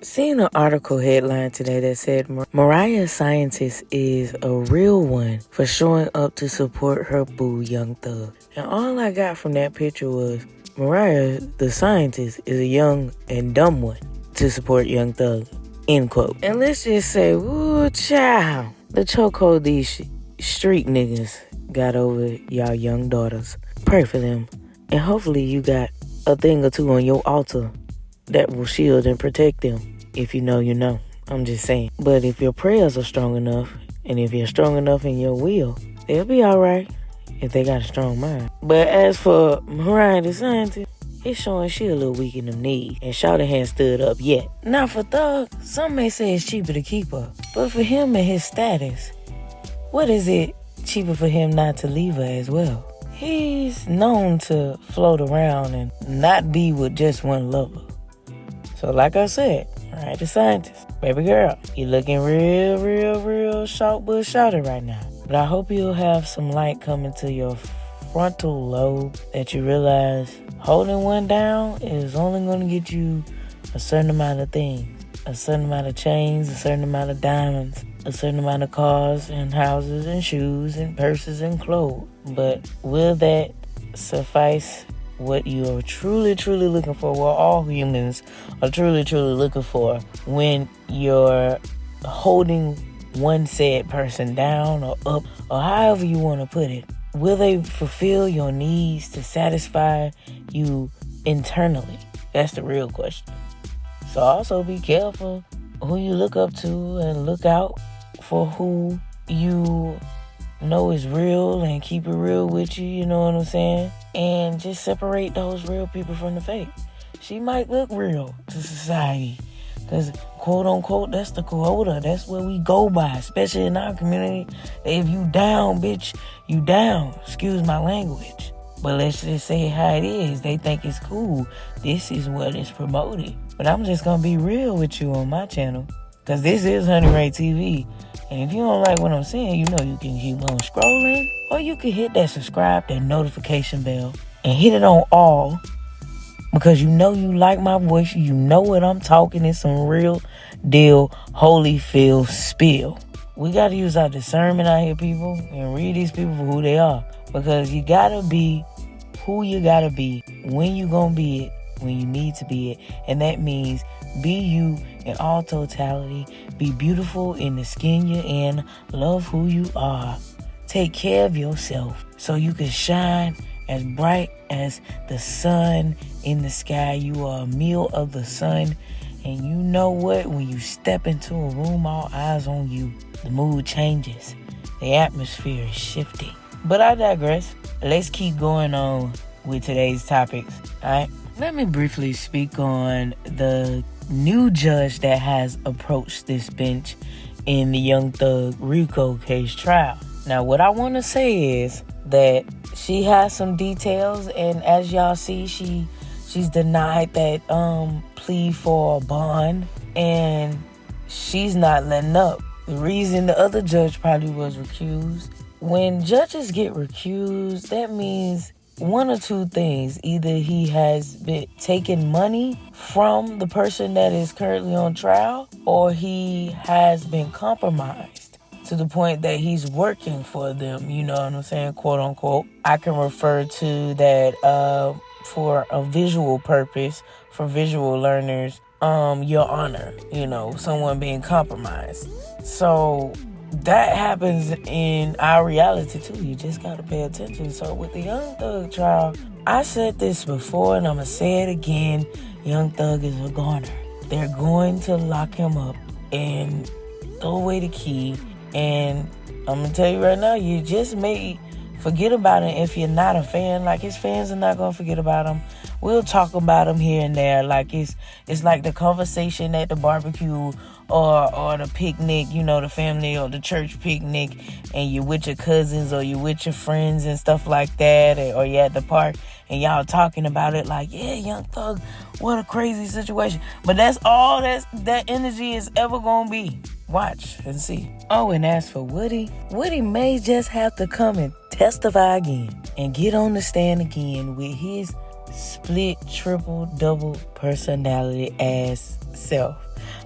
Seen an article headline today that said Mariah's scientist is a real one for showing up to support her boo Young Thug. And all I got from that picture was Mariah, the scientist, is a young and dumb one to support Young Thug. End quote. And let's just say, woo child, the chokehold these street niggas got over y'all young daughters. Pray for them. And hopefully you got a thing or two on your altar that will shield and protect them. If you know, you know. I'm just saying. But if your prayers are strong enough, and if you're strong enough in your will, they'll be alright if they got a strong mind. But as for Mariah the scientist, it's showing she a little weak in the knees, and Shawty hadn't stood up yet. Now for Thug, some may say it's cheaper to keep her. But for him and his status, what is it cheaper for him not to leave her as well? He's known to float around and not be with just one lover. So like I said, Mariah the scientist, baby girl, you looking real short but shouted right now. But I hope you'll have some light coming to your frontal lobe that you realize holding one down is only going to get you a certain amount of things. A certain amount of chains, a certain amount of diamonds, a certain amount of cars and houses and shoes and purses and clothes. But will that suffice what you are truly looking for? Well, all humans are truly looking for when you're holding one said person down or up, or however you want to put it. Will they fulfill your needs to satisfy you internally? That's the real question. So also be careful who you look up to, and look out for who you know is real and keep it real with you, you know what I'm saying? And just separate those real people from the fake. She might look real to society because, quote unquote, that's the quota. That's what we go by, especially in our community. If you down, bitch, you down. Excuse my language. But let's just say how it is. They think it's cool. This is what is promoted. But I'm just going to be real with you on my channel, because this is Honey Ray TV. And if you don't like what I'm saying, you know you can keep on scrolling. Or you can hit that subscribe, that notification bell, and hit it on all. Because you know you like my voice. You know what I'm talking. It's some real deal, Holyfield spill. We got to use our discernment out here, people, and read these people for who they are. Because you got to be who you got to be, when you going to be it, when you need to be it. And that means be you in all totality. Be beautiful in the skin you're in. Love who you are. Take care of yourself so you can shine as bright as the sun in the sky. You are a meal of the sun. And you know what? When you step into a room, all eyes on you, the mood changes. The atmosphere is shifting. But I digress. Let's keep going on with today's topics. Alright? Let me briefly speak on the new judge that has approached this bench in the Young Thug RICO case trial. Now, what I want to say is that she has some details, and as y'all see, she's denied that plea for a bond, and she's not letting up. The reason the other judge probably was recused. When judges get recused, that means one or two things. Either he has been taking money from the person that is currently on trial, or he has been compromised to the point that he's working for them, you know what I'm saying, quote unquote. I can refer to that for a visual purpose, for visual learners, Your Honor, you know, someone being compromised. So that happens in our reality too. You just gotta pay attention. So with the Young Thug trial, I said this before and I'm gonna say it again. Young Thug is a goner. They're going to lock him up and throw away the key. And I'm gonna tell you right now, you just may forget about him if you're not a fan. Like, his fans are not gonna forget about him. We'll talk about him here and there. Like it's like the conversation at the barbecue or the picnic, you know, the family or the church picnic, and you're with your cousins or you're with your friends and stuff like that, or you're at the park and y'all talking about it like, yeah, Young Thug, what a crazy situation. But that's all that energy is ever gonna be. Watch and see. Oh, and as for Woody may just have to come and testify again and get on the stand again with his split, triple, double personality ass self.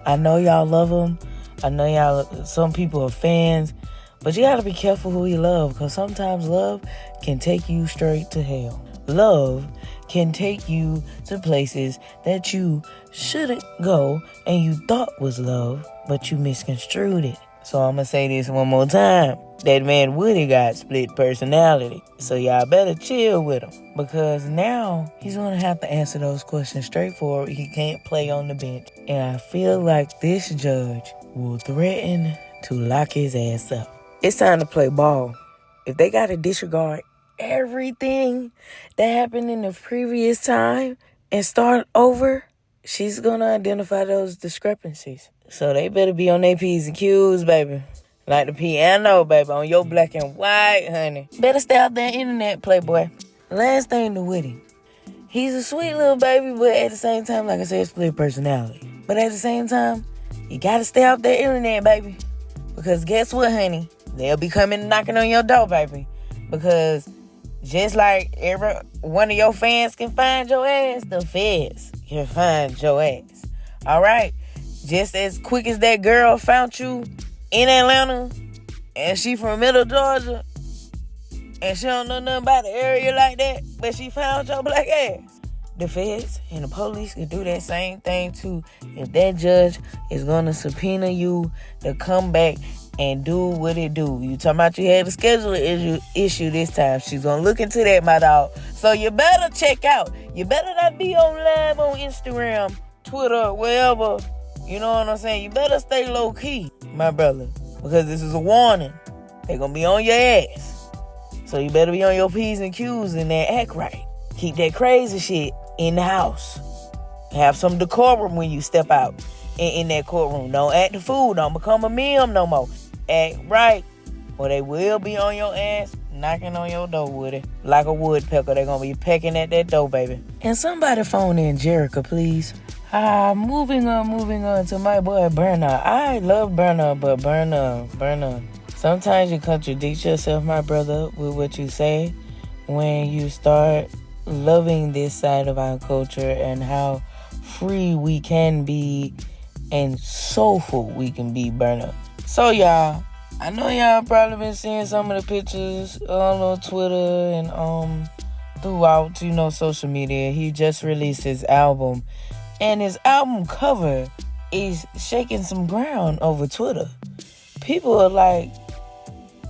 I know y'all love him. I know some people are fans. But you gotta be careful who you love, because sometimes love can take you straight to hell. Love can take you to places that you shouldn't go and you thought was love, but you misconstrued it. So I'm gonna say this one more time. That man Woody got split personality. So y'all better chill with him, because now he's gonna have to answer those questions straightforward. He can't play on the bench. And I feel like this judge will threaten to lock his ass up. It's time to play ball. If they gotta disregard everything that happened in the previous time and start over, she's gonna identify those discrepancies. So they better be on their P's and Q's, baby. Like the piano, baby, on your black and white, honey. Better stay out there internet, playboy. Last thing to Woody. He's a sweet little baby, but at the same time, like I said, split personality. But at the same time, you gotta stay out there internet, baby. Because guess what, honey? They'll be coming and knocking on your door, baby. Because just like every one of your fans can find your ass, the feds can find your ass. All right? Just as quick as that girl found you in Atlanta, and she from Middle Georgia, and she don't know nothing about the area like that, but she found your black ass. The feds and the police can do that same thing too. If that judge is going to subpoena you to come back and do what it do. You talking about you had a scheduling issue this time. She's going to look into that, my dog. So you better check out. You better not be on live on Instagram, Twitter, wherever. You know what I'm saying? You better stay low key, my brother. Because this is a warning. They're going to be on your ass. So you better be on your P's and Q's and that act right. Keep that crazy shit in the house. Have some decorum when you step out in that courtroom. Don't act the fool. Don't become a meme no more. Act right, or they will be on your ass, knocking on your door with it. Like a woodpecker, they're going to be pecking at that door, baby. And somebody phone in Jerica, please. Moving on to my boy Burner. I love Burner, but Burner. Sometimes you contradict yourself, my brother, with what you say when you start loving this side of our culture and how free we can be and soulful we can be, Burner. So, y'all, I know y'all probably been seeing some of the pictures on Twitter and throughout, social media. He just released his album, and his album cover is shaking some ground over Twitter. People are like,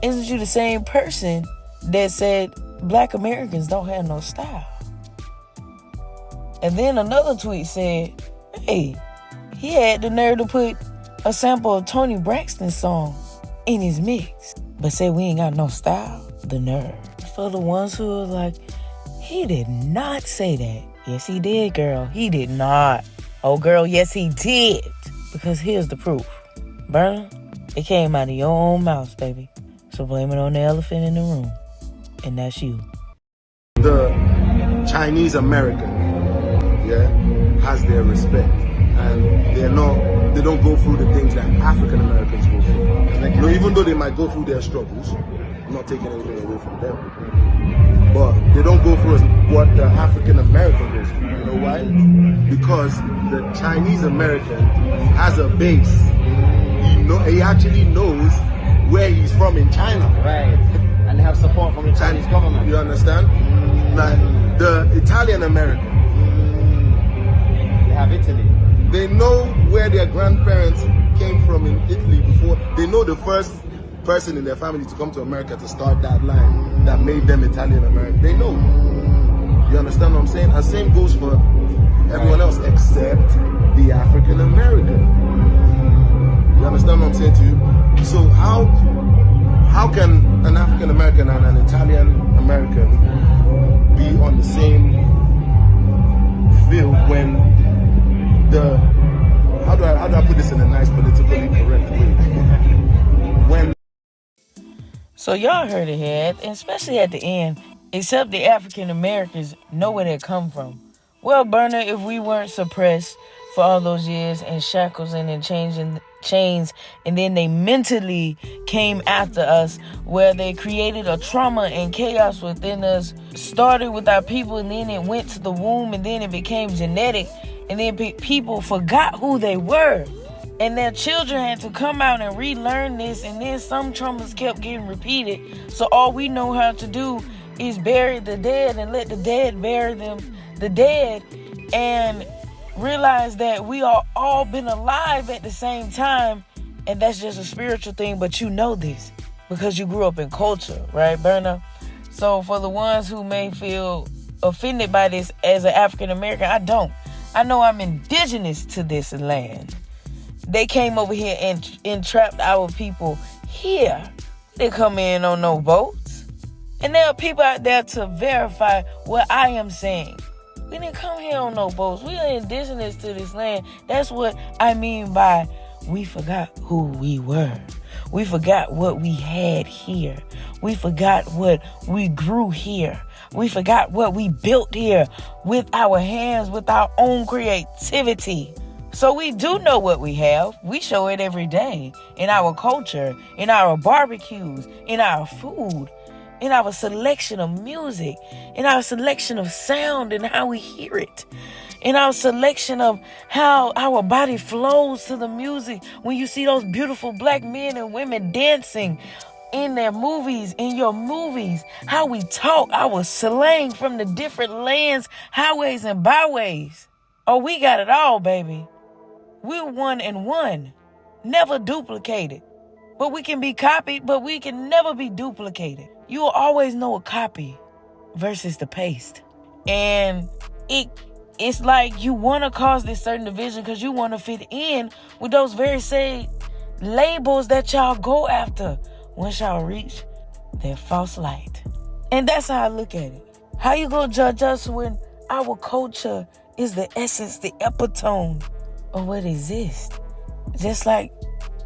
isn't you the same person that said Black Americans don't have no style? And then another tweet said, hey, he had the nerve to put a sample of Toni Braxton's song in his mix, but said we ain't got no style. The nerve. For the ones who are like, he did not say that. Yes, he did, girl. He did not. Oh, girl, yes, he did. Because here's the proof. Burner, it came out of your own mouth, baby. So blame it on the elephant in the room. And that's you. The Chinese American, has their respect. And they don't go through the things that African Americans go through. Even though they might go through their struggles, I'm not taking anything away from them. But they don't go through what the African American goes through. You know why? Because the Chinese American has a base. He actually knows where he's from in China. Right. And they have support from the Chinese government. You understand? Like the Italian American. They have Italy. They know where their grandparents came from in Italy before. They know the first person in their family to come to America to start that line that made them Italian American. They know. You understand what I'm saying? And same goes for everyone else except the African American. You understand what I'm saying to you? So how can an African American and an Italian American be on the same field when how do I put this in a nice politically correct way? So y'all heard it here, and especially at the end, except the African Americans know where they come from. Well, Burner, if we weren't suppressed for all those years and shackles and then chains, and then they mentally came after us, where they created a trauma and chaos within us, started with our people, and then it went to the womb, and then it became genetic, and then people forgot who they were. And their children had to come out and relearn this, and then some traumas kept getting repeated. So all we know how to do is bury the dead and let the dead bury the dead, and realize that we are all been alive at the same time, and that's just a spiritual thing. But you know this because you grew up in culture, right, Berna? So for the ones who may feel offended by this as an African American, I don't. I know I'm indigenous to this land. They came over here and entrapped our people here. They come in on no boats. And there are people out there to verify what I am saying. We didn't come here on no boats. We are indigenous to this land. That's what I mean by we forgot who we were. We forgot what we had here. We forgot what we grew here. We forgot what we built here with our hands, with our own creativity. So we do know what we have. We show it every day in our culture, in our barbecues, in our food, in our selection of music, in our selection of sound and how we hear it, in our selection of how our body flows to the music. When you see those beautiful black men and women dancing in their movies, in your movies, how we talk, our slang from the different lands, highways and byways. Oh, we got it all, baby. We're one and one, never duplicated. But we can be copied, but we can never be duplicated. You will always know a copy versus the paste. And it's like you want to cause this certain division because you want to fit in with those very same labels that y'all go after once y'all reach that false light. And that's how I look at it. How you gonna judge us when our culture is the essence, the epitome of what exists? Just like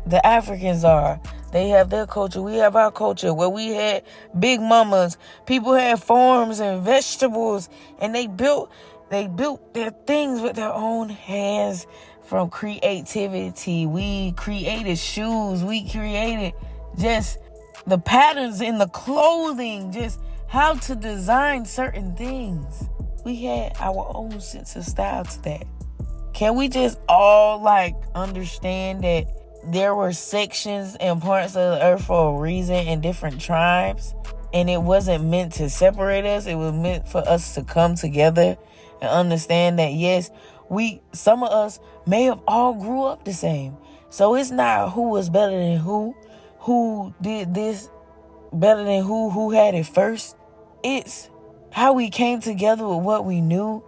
the Africans are. They have their culture. We have our culture where we had big mamas. People had farms and vegetables, and they built their things with their own hands from creativity. We created shoes. We created just the patterns in the clothing, just how to design certain things. We had our own sense of style to that. Can we just all understand that there were sections and parts of the earth for a reason and different tribes, and it wasn't meant to separate us? It was meant for us to come together and understand that, yes, some of us may have all grew up the same. So it's not who was better than who did this better than who had it first. It's how we came together with what we knew,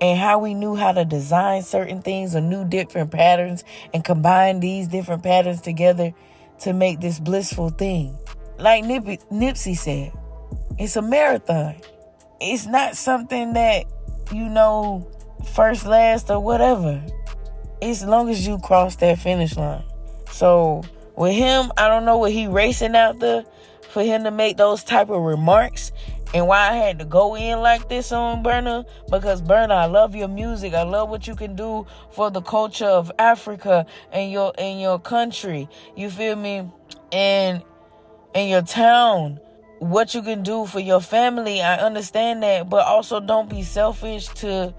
and how we knew how to design certain things or new different patterns and combine these different patterns together to make this blissful thing. Like Nipsey said, it's a marathon. It's not something that, first, last, or whatever. As long as you cross that finish line. So with him, I don't know what he racing out there for him to make those type of remarks. And why I had to go in like this on Berna, because Berna, I love your music. I love what you can do for the culture of Africa and your country. You feel me? And your town, what you can do for your family. I understand that, but also don't be selfish to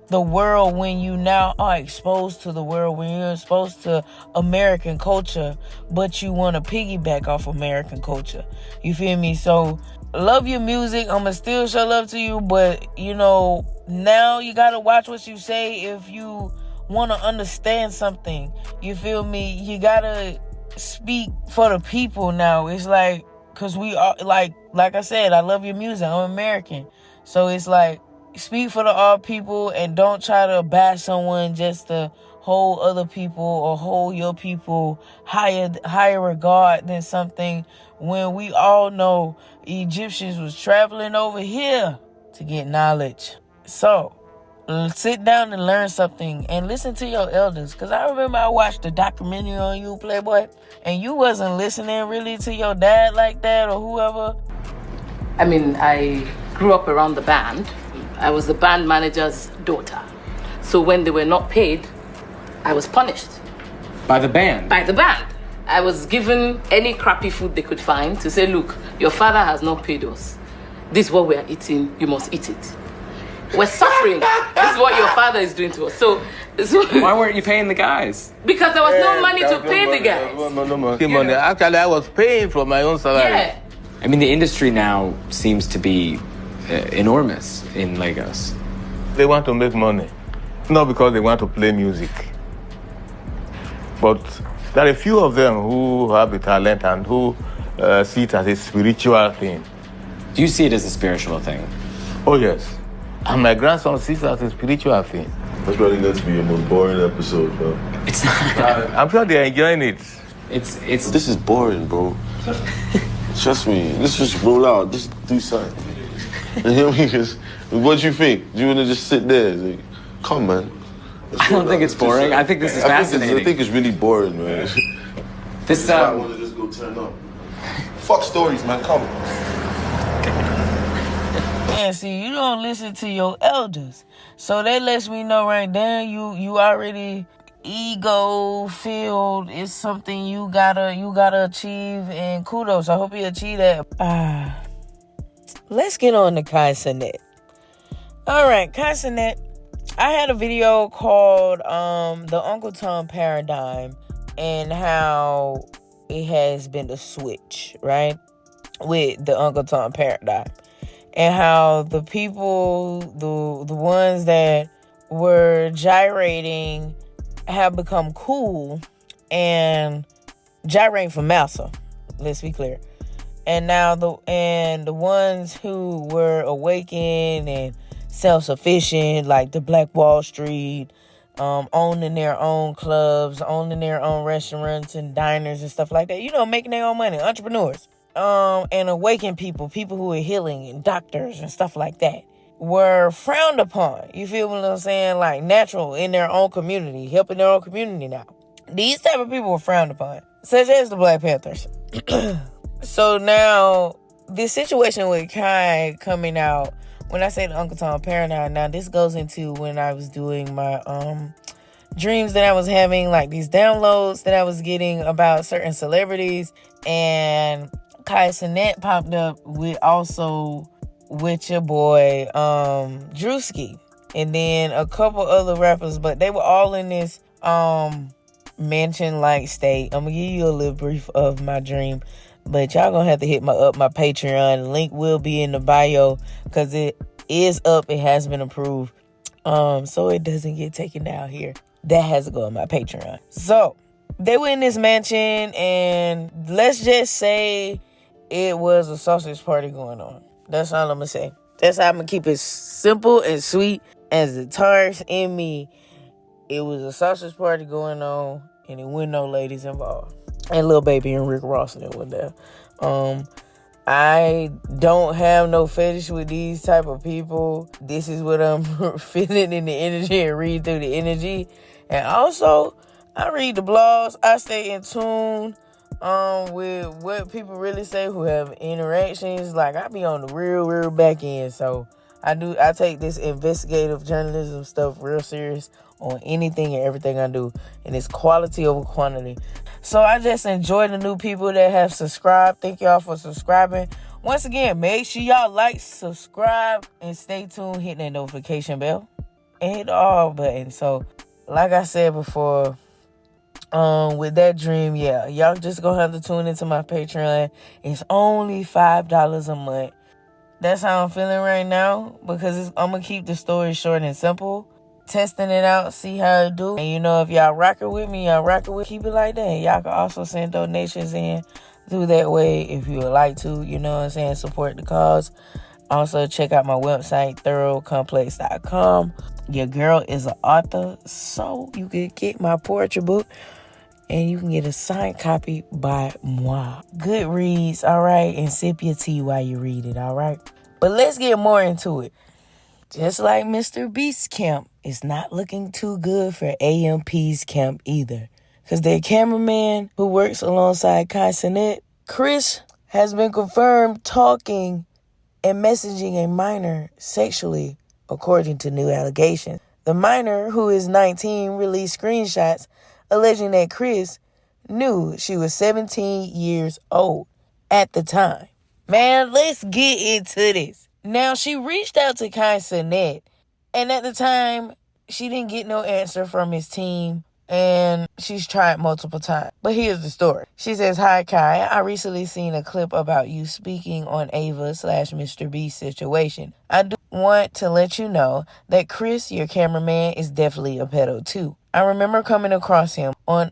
the world when you now are exposed to the world, when you're exposed to American culture, but you want to piggyback off American culture. You feel me? So love your music. I'm going to still show love to you, but now you got to watch what you say if you want to understand something. You feel me? You got to speak for the people now. It's like, because we are, like I said, I love your music. I'm American. So it's like, speak for the all people and don't try to bash someone just to hold other people or hold your people higher regard than something, when we all know Egyptians was traveling over here to get knowledge. So sit down and learn something and listen to your elders. Because I remember I watched the documentary on you, Playboy, and you wasn't listening really to your dad like that or whoever. I mean, I grew up around the band. I was the band manager's daughter. So when they were not paid, I was punished. By the band? By the band. I was given any crappy food they could find to say, look, your father has not paid us. This is what we are eating. You must eat it. We're suffering. This is what your father is doing to us. So Why weren't you paying the guys? because there was no money to pay the guys. Money. Actually, I was paying from my own salary. Yeah. I mean, the industry now seems to be enormous in Lagos. They want to make money, not because they want to play music. But there are a few of them who have the talent and who see it as a spiritual thing. Do you see it as a spiritual thing? Oh, yes. And my grandson sees it as a spiritual thing. That's probably going to be your most boring episode, bro. It's not. I'm sure they're enjoying it. It's. This is boring, bro. Trust me. Let's just roll out. Just do something. You know what I mean? 'Cause what do you think? Do you want to just sit there? It's like, come, man. I don't think it's boring. I think this is fascinating. I think it's really boring, man. This. I want to just go turn up. Fuck stories, man. Come. Yeah, see, you don't listen to your elders. So that lets me know right there you already ego filled. It's something you gotta achieve, and kudos. I hope you achieve that. Let's get on to Kai Cenat. Alright, Kai Cenat. I had a video called the Uncle Tom Paradigm and how it has been a switch, right? With the Uncle Tom Paradigm. And how the people, the ones that were gyrating have become cool and gyrating for massa. Let's be clear. And now the ones who were awakened and self-sufficient, like the Black Wall Street, owning their own clubs, owning their own restaurants and diners and stuff like that. You know, making their own money, entrepreneurs. And awakened people who are healing and doctors and stuff like that were frowned upon. You feel what I'm saying? Like natural in their own community, helping their own community now. These type of people were frowned upon, such as the Black Panthers. So now this situation with Kai coming out, when I say the Uncle Tom Paradigm, now this goes into when I was doing my dreams that I was having, like these downloads that I was getting about certain celebrities, and Kai Cenat popped up with your boy Drewski, and then a couple other rappers, but they were all in this mansion-like state. I'm gonna give you a little brief of my dream, but y'all gonna have to hit my Patreon. Link will be in the bio because it is up. It has been approved, so it doesn't get taken down here. That has to go on my Patreon. So they were in this mansion, and let's just say it was a sausage party going on. That's all I'm going to say. That's how I'm going to keep it simple and sweet as the Taurus in me. It was a sausage party going on, and it wasn't no ladies involved. And Lil Baby and Rick Ross and them were there. I don't have no fetish with these type of people. This is what I'm feeling in the energy and read through the energy. And also, I read the blogs. I stay in tune with what people really say who have interactions. Like, I be on the real back end. So I take this investigative journalism stuff real serious on anything and everything I do. And it's quality over quantity. So I just enjoy the new people that have subscribed. Thank y'all for subscribing. Once again, make sure y'all like, subscribe, and stay tuned. Hit that notification bell and hit the all button. So, like I said before, with that dream, yeah, y'all just gonna have to tune into my Patreon. It's only $5 a month. That's how I'm feeling right now, because I'm gonna keep the story short and simple. Testing it out, see how it do. And you know, if y'all rockin' with me, keep it like that. Y'all can also send donations in through that way if you would like to, you know what I'm saying, support the cause. Also, check out my website, thoroughcomplex.com. Your girl is an author, so you can get my poetry book and you can get a signed copy by moi. Good reads, all right? And sip your tea while you read it, all right? But let's get more into it. Just like Mr. Beast's camp, it's not looking too good for AMP's camp either. Because their cameraman, who works alongside Kai Cenat, Chris, has been confirmed talking and messaging a minor sexually, according to new allegations. The minor, who is 19, released screenshots alleging that Chris knew she was 17 years old at the time. Man, let's get into this. Now, she reached out to Kai Cenat And at the time, she didn't get no answer from his team. And she's tried multiple times. But here's the story. She says, "Hi, Kai. I recently seen a clip about you speaking on Ava/Mr. Beast situation. I do want to let you know that Chris, your cameraman, is definitely a pedo too. I remember coming across him on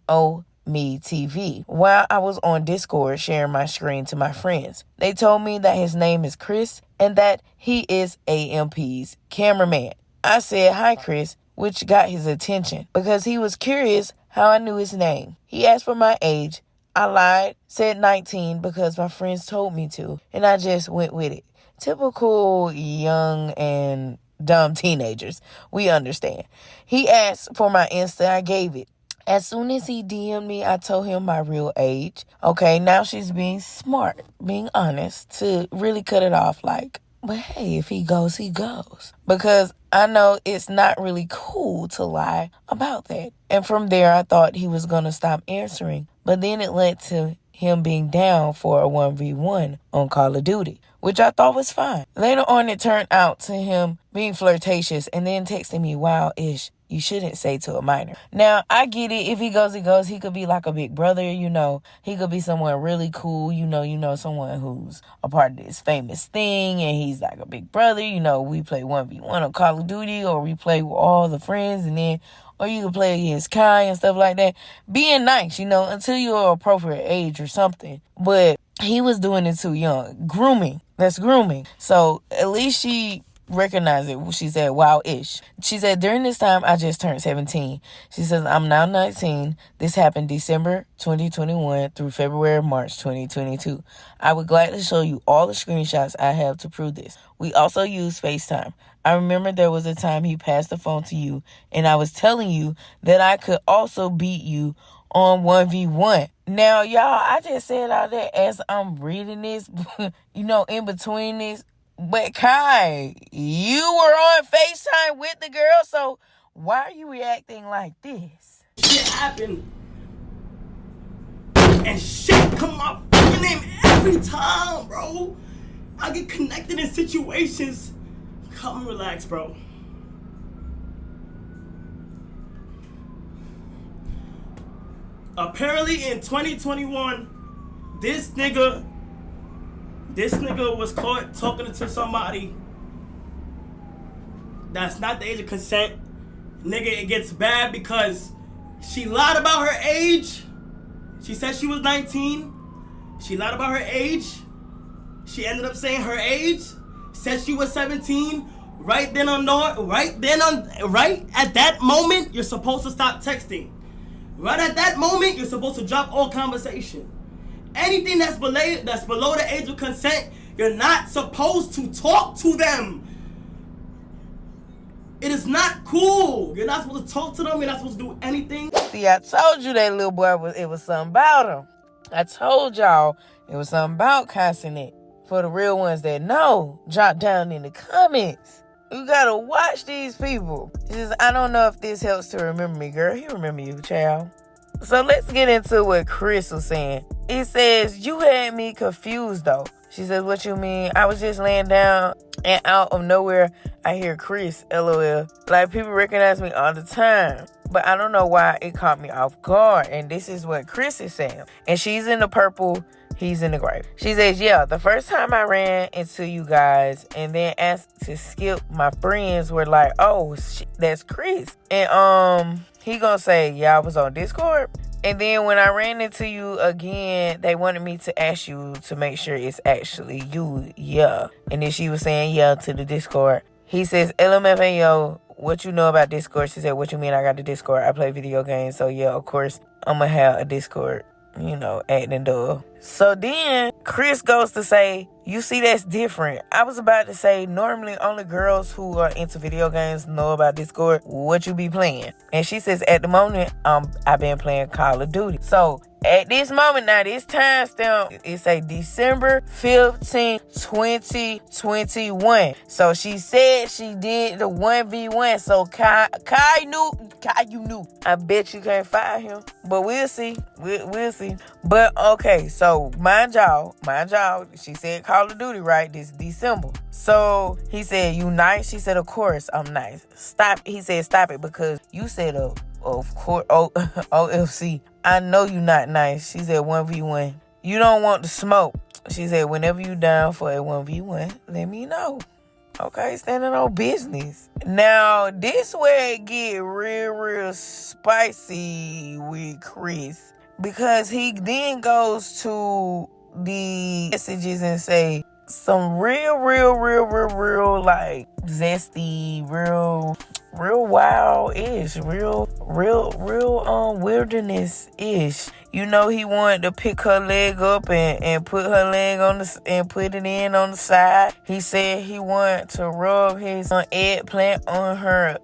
Me TV while I was on Discord sharing my screen to my friends. They told me that his name is Chris and that he is AMP's cameraman. I said, 'Hi, Chris,' which got his attention because he was curious how I knew his name. He asked for my age. I lied, said 19 because my friends told me to, and I just went with it. Typical young and dumb teenagers. We understand. He asked for my Insta. I gave it. As soon as he DM'd me, I told him my real age. Okay, now she's being smart, being honest, to really cut it off like, but hey, if he goes, he goes. Because I know it's not really cool to lie about that. And from there, I thought he was going to stop answering. But then it led to him being down for a 1v1 on Call of Duty, which I thought was fine. Later on, it turned out to him being flirtatious and then texting me, "Wow-ish. You shouldn't say to a minor." Now, I get it. If he goes, he goes. He could be like a big brother, you know. He could be someone really cool, you know, someone who's a part of this famous thing, and he's like a big brother. You know, we play 1v1 on Call of Duty, or we play with all the friends, and then, or you can play against Kai and stuff like that. Being nice, you know, until you're appropriate age or something. But he was doing it too young. Grooming. That's grooming. So, at least she recognize it. She said, "Wow-ish." She said, "During this time, I just turned 17. She says, "I'm now 19. This happened December 2021 through February, March 2022. I would gladly show you all the screenshots I have to prove this. We also use FaceTime. I remember there was a time he passed the phone to you, and I was telling you that I could also beat you on 1v1. Now, y'all, I just said all that as I'm reading this, you know, in between this. But Kai, you were on FaceTime with the girl, so why are you reacting like this? Shit happened. And shit come my fucking name every time, bro. I get connected in situations. Come and relax, bro. Apparently in 2021, this nigga was caught talking to somebody that's not the age of consent. Nigga, it gets bad because she lied about her age. She said she was 19. She lied about her age. She ended up saying her age. Said she was 17. Right at that moment, you're supposed to stop texting. Right at that moment, you're supposed to drop all conversation. Anything that's below the age of consent, you're not supposed to talk to them. It is not cool. You're not supposed to talk to them. You're not supposed to do anything. See, I told you that little boy, it was something about him. I told y'all it was something about cussing it. For the real ones that know, drop down in the comments. You gotta watch these people. I don't know if this helps to remember me, girl. He remember you, child. So let's get into what Chris was saying. It says, "You had me confused though." She says, "What you mean?" "I was just laying down and out of nowhere, I hear Chris, LOL. Like people recognize me all the time. But I don't know why it caught me off guard." And this is what Chris is saying. And she's in the purple, he's in the gray. She says, "Yeah, the first time I ran into you guys and then asked to skip, my friends were like, oh, that's Chris." And he gonna say, "Yeah, I was on Discord. And then when I ran into you again, they wanted me to ask you to make sure it's actually you. Yeah." And then she was saying yeah to the Discord. He says, "LMFAO, what you know about Discord?" She said, "What you mean I got the Discord? I play video games. So yeah, of course, I'm gonna have a Discord, you know, acting dull." So then Chris goes to say, "You see, that's different." I was about to say, normally only girls who are into video games know about Discord. What you be playing? And she says, "At the moment, I've been playing Call of Duty." So At this moment now, this timestamp, it's a December 15, 2021. So she said she did the 1v1. So Kai you knew. I bet you can't fire him. But we'll see. We'll see. But okay, so mind y'all, she said Call of Duty, right? This December. So he said, you nice? She said, of course I'm nice. Stop. He said, stop it because you said, of course, OFC. I know you not nice. She said 1v1. You don't want the smoke. She said, whenever you down for a 1v1, let me know. Okay, standing on business. Now, this where it get real spicy with Chris. Because he then goes to the messages and say some real, like, zesty, real wild-ish, real wilderness-ish. You know, he wanted to pick her leg up and put her leg on and put it in on the side. He said he wanted to rub his eggplant on her.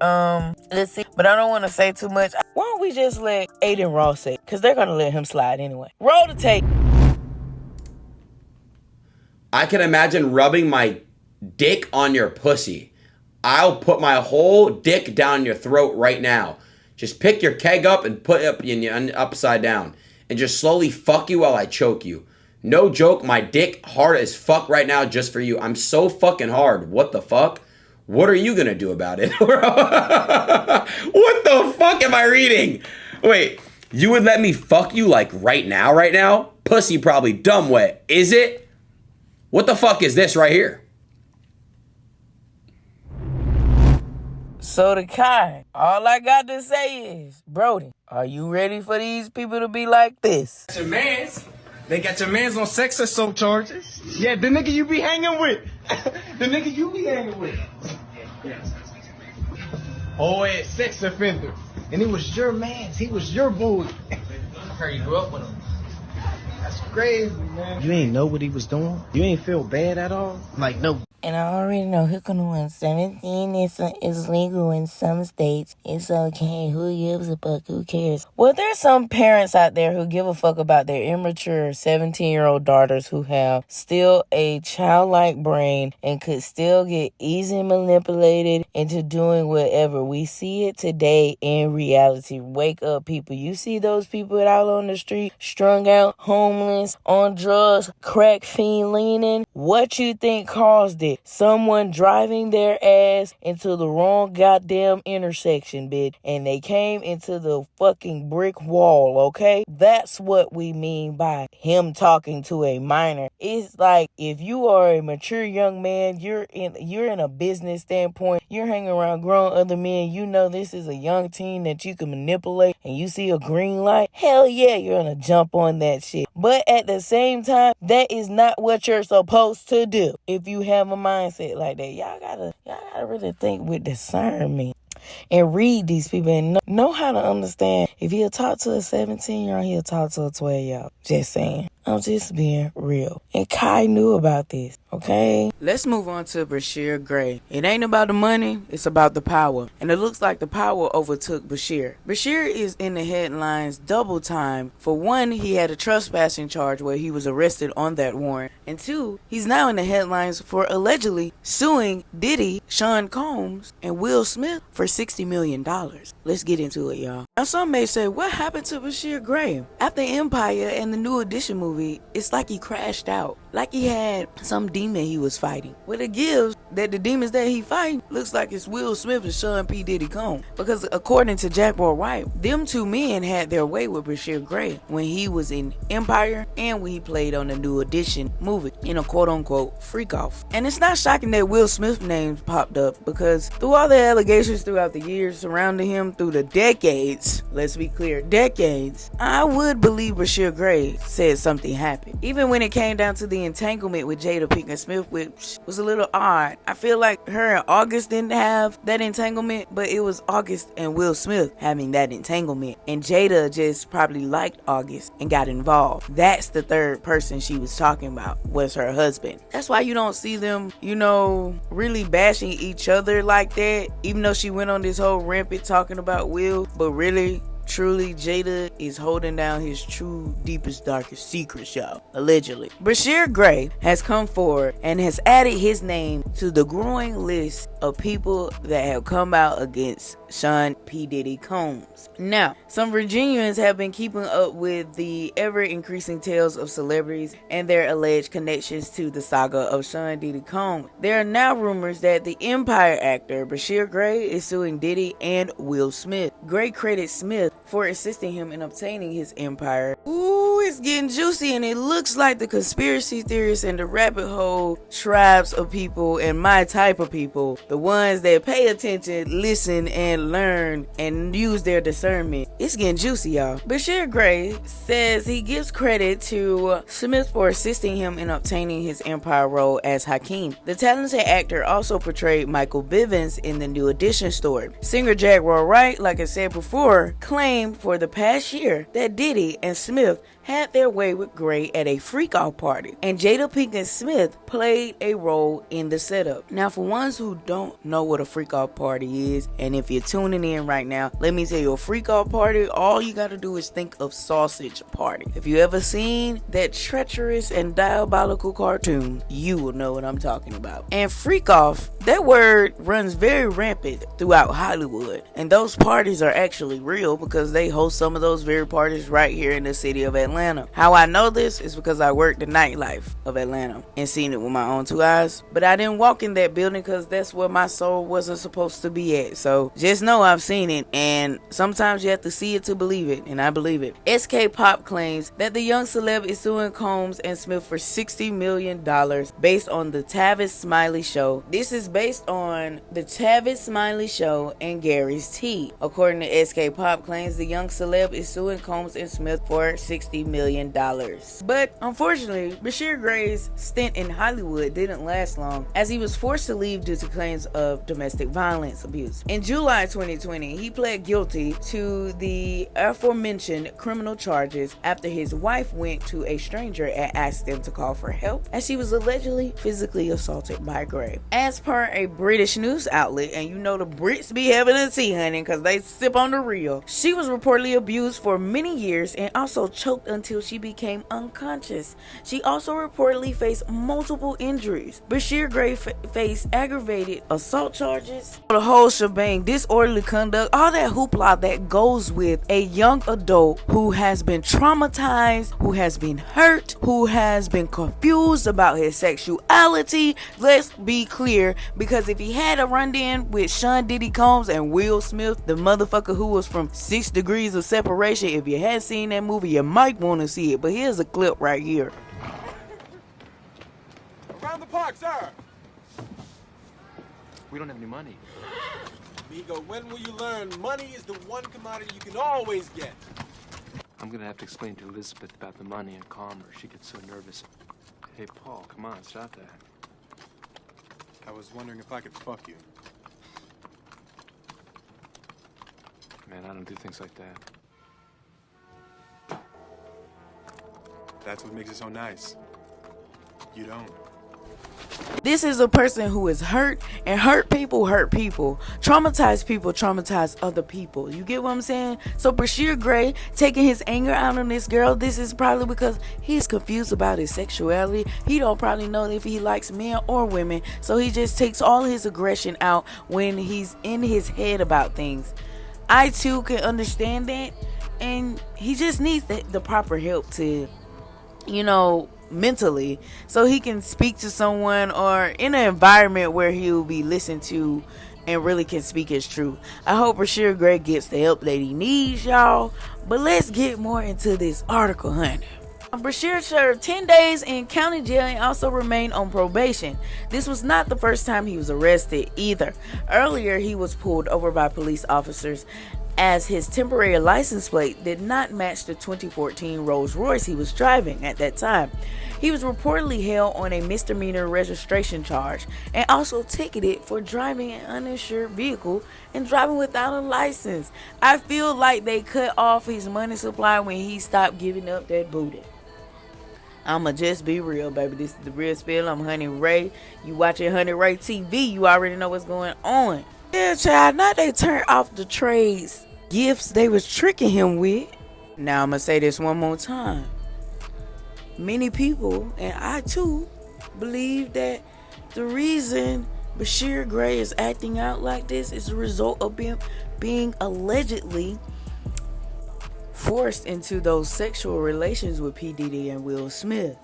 Let's see, but I don't want to say too much. Why don't we just let Aiden Ross say? Because they're gonna let him slide anyway. Roll the tape. I can imagine rubbing my dick on your pussy. I'll put my whole dick down your throat right now. Just pick your keg up and put it up in your upside down. And just slowly fuck you while I choke you. No joke, my dick hard as fuck right now just for you. I'm so fucking hard. What the fuck? What are you gonna do about it? What the fuck am I reading? Wait, you would let me fuck you like right now? Pussy probably dumb wet. Is it? What the fuck is this right here? So the Kai, all I got to say is, Brody, are you ready for these people to be like this? Your mans. They got your mans on sex assault charges. Yeah, the nigga you be hanging with. Oh, yeah, sex offender. And he was your mans. He was your boy. I heard you grew up with him. That's crazy, man. You ain't know what he was doing? You ain't feel bad at all? Like, no. And I already know hooking on 17 is legal in some states. It's okay. Who gives a fuck? Who cares? Well, there's some parents out there who give a fuck about their immature 17-year-old daughters who have still a childlike brain and could still get easily manipulated into doing whatever. We see it today in reality. Wake up, people. You see those people out on the street, strung out, homeless, on drugs, crack fiend leaning. What you think caused it? Someone driving their ass into the wrong goddamn intersection, bitch, and they came into the fucking brick wall, okay? That's what we mean by him talking to a minor. It's like, if you are a mature young man, you're in a business standpoint, you're hanging around grown other men, you know this is a young teen that you can manipulate, and you see a green light, hell yeah, you're gonna jump on that shit. But at the same time, that is not what you're supposed to do. If you have a mindset like that, y'all gotta really think with discernment and read these people and know how to understand. If he'll talk to a 17-year-old, he'll talk to a 12-year-old. Just saying. I'm just being real. And Kai knew about this, okay? Let's move on to Bryshere Gray. It ain't about the money, it's about the power. And it looks like the power overtook Bryshere. Bryshere is in the headlines double time. For one, he had a trespassing charge where he was arrested on that warrant. And two, he's now in the headlines for allegedly suing Diddy, Sean Combs, and Will Smith for $60 million. Let's get into it, y'all. Now, some may say, what happened to Bryshere Gray? After Empire and the New Edition movie, it's like he crashed out. Like he had some demon he was fighting. What it gives that the demons that he fighting looks like it's Will Smith and Sean P. Diddy Combs. Because according to Jack Boy White, them two men had their way with Bryshere Gray when he was in Empire and when he played on the New Edition movie in a quote-unquote freak-off. And it's not shocking that Will Smith's name popped up because through all the allegations throughout the years surrounding him through the decades, let's be clear, decades, I would believe Bryshere Gray said something happened. Even when it came down to the entanglement with Jada Pinkett Smith, which was a little odd. I feel like her and August didn't have that entanglement, but it was August and Will Smith having that entanglement. And Jada just probably liked August and got involved. That's the third person she was talking about, was her husband. That's why you don't see them, really bashing each other like that, even though she went on this whole rampant talking about Will, but really truly, Jada is holding down his true, deepest, darkest secrets, y'all. Allegedly. Bryshere Gray has come forward and has added his name to the growing list of people that have come out against Sean P. Diddy Combs. Now, some Virginians have been keeping up with the ever-increasing tales of celebrities and their alleged connections to the saga of Sean Diddy Combs. There are now rumors that the Empire actor Bryshere Gray is suing Diddy and Will Smith. Gray credits Smith for assisting him in obtaining his empire. Ooh, it's getting juicy, and it looks like the conspiracy theorists and the rabbit hole tribes of people and my type of people, the ones that pay attention, listen, and learn and use their discernment. It's getting juicy, y'all. Bryshere Gray says he gives credit to Smith for assisting him in obtaining his empire role as Hakeem. The talented actor also portrayed Michael Bivins in the New Edition story. Singer Jaguar Wright, like I said before, claimed for the past year that Diddy and Smith had their way with Gray at a freak-out party, and Jada Pinkett Smith played a role in the setup. Now, for ones who don't know what a freak-out party is, and if you're tuning in right now, let me tell you, a freak-out party, all you gotta do is think of Sausage Party. If you ever seen that treacherous and diabolical cartoon, you will know what I'm talking about. And freak-off, that word runs very rampant throughout Hollywood, and those parties are actually real because they host some of those very parties right here in the city of Atlanta. How I know this is because I worked the nightlife of Atlanta and seen it with my own two eyes, but I didn't walk in that building because that's where my soul wasn't supposed to be at. So just know I've seen it, and sometimes you have to see it to believe it, and I believe it. SK Pop claims that the young celeb is suing Combs and Smith for $60 million based on the Tavis Smiley Show. This is based on the Tavis Smiley Show and Gary's Tea. According to SK Pop claims, the young celeb is suing Combs and Smith for $60 million. But unfortunately, Bryshere Gray's stint in Hollywood didn't last long, as he was forced to leave due to claims of domestic violence abuse. In July 2020, he pled guilty to the aforementioned criminal charges after his wife went to a stranger and asked them to call for help, as she was allegedly physically assaulted by Gray. As per a British news outlet, and you know the Brits be having a tea, honey, because they sip on the real, she was reportedly abused for many years and also choked until she became unconscious. She also reportedly faced multiple injuries. Bryshere Gray faced aggravated assault charges, the whole shebang, disorderly conduct, all that hoopla that goes with a young adult who has been traumatized, who has been hurt, who has been confused about his sexuality. Let's be clear, because if he had a run-in with Sean Diddy Combs and Will Smith, the motherfucker who was from 6 Degrees of Separation, if you hadn't seen that movie, you might want to see it, but here's a clip right here. Around the park, sir. We don't have any money. Amigo, when will you learn money is the one commodity you can always get? I'm gonna have to explain to Elizabeth about the money and calm her. She gets so nervous. Hey, Paul, come on, stop that. I was wondering if I could fuck you. Man, I don't do things like that. That's what makes it so nice. You don't. This is a person who is hurt, and hurt people hurt people. Traumatized people traumatize other people. You get what I'm saying? So Bryshere Gray taking his anger out on this girl, this is probably because he's confused about his sexuality. He don't probably know if he likes men or women, so he just takes all his aggression out when he's in his head about things. I too can understand that, and he just needs the proper help to, you know, mentally, so he can speak to someone or in an environment where he'll be listened to and really can speak his truth. I hope Bryshere Gray gets the help that he needs, y'all. But let's get more into this article, honey. Bryshere served 10 days in county jail and also remained on probation. This was not the first time he was arrested either. Earlier, he was pulled over by police officers as his temporary license plate did not match the 2014 Rolls Royce he was driving at that time. He was reportedly held on a misdemeanor registration charge and also ticketed for driving an uninsured vehicle and driving without a license. I feel like they cut off his money supply when he stopped giving up that booty. I'ma just be real, baby. This is the real spill. I'm Honey Ray. You watching Honey Ray TV, you already know what's going on. Yeah, child, now they turn off the trades gifts they was tricking him with. Now I'm gonna say this one more time. Many people, and I too, believe that the reason Bryshere Gray is acting out like this is a result of being allegedly forced into those sexual relations with P. Diddy and Will Smith.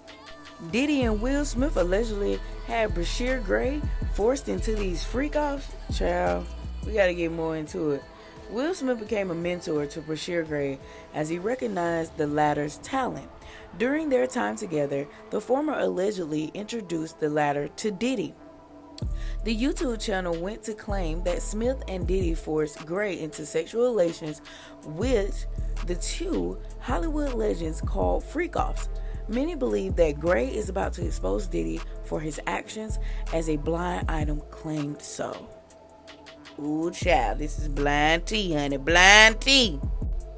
Diddy and Will Smith allegedly had Bryshere Gray forced into these freak-offs. Child, we gotta get more into it. Will Smith became a mentor to Bryshere Gray as he recognized the latter's talent. During their time together, the former allegedly introduced the latter to Diddy. The YouTube channel went to claim that Smith and Diddy forced Gray into sexual relations with the two Hollywood legends called freak-offs. Many believe that Gray is about to expose Diddy for his actions, as a blind item claimed so. Ooh, child, this is blind tea, honey, blind tea.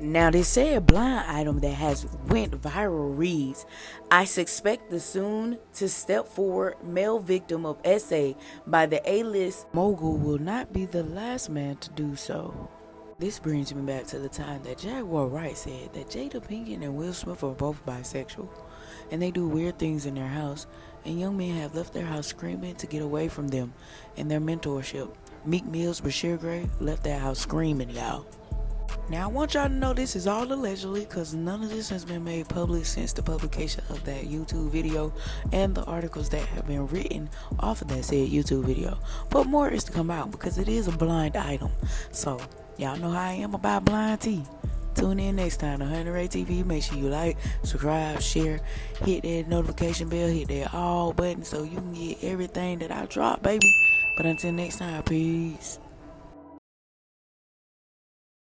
Now, this said blind item that has went viral reads, I suspect the soon to step forward male victim of SA by the A-list mogul will not be the last man to do so. This brings me back to the time that Jaguar Wright said that Jada Pinkett and Will Smith are both bisexual, and they do weird things in their house, and young men have left their house screaming to get away from them and their mentorship. Meek Mill's Bryshere Gray left that house screaming, y'all. Now, I want y'all to know this is all allegedly, because none of this has been made public since the publication of that YouTube video and the articles that have been written off of that said YouTube video. But more is to come out, because it is a blind item. So, y'all know how I am about blind tea. Tune in next time to 100 TV. Make sure you like, subscribe, share, hit that notification bell, hit that all button so you can get everything that I drop, baby. But until next time, peace.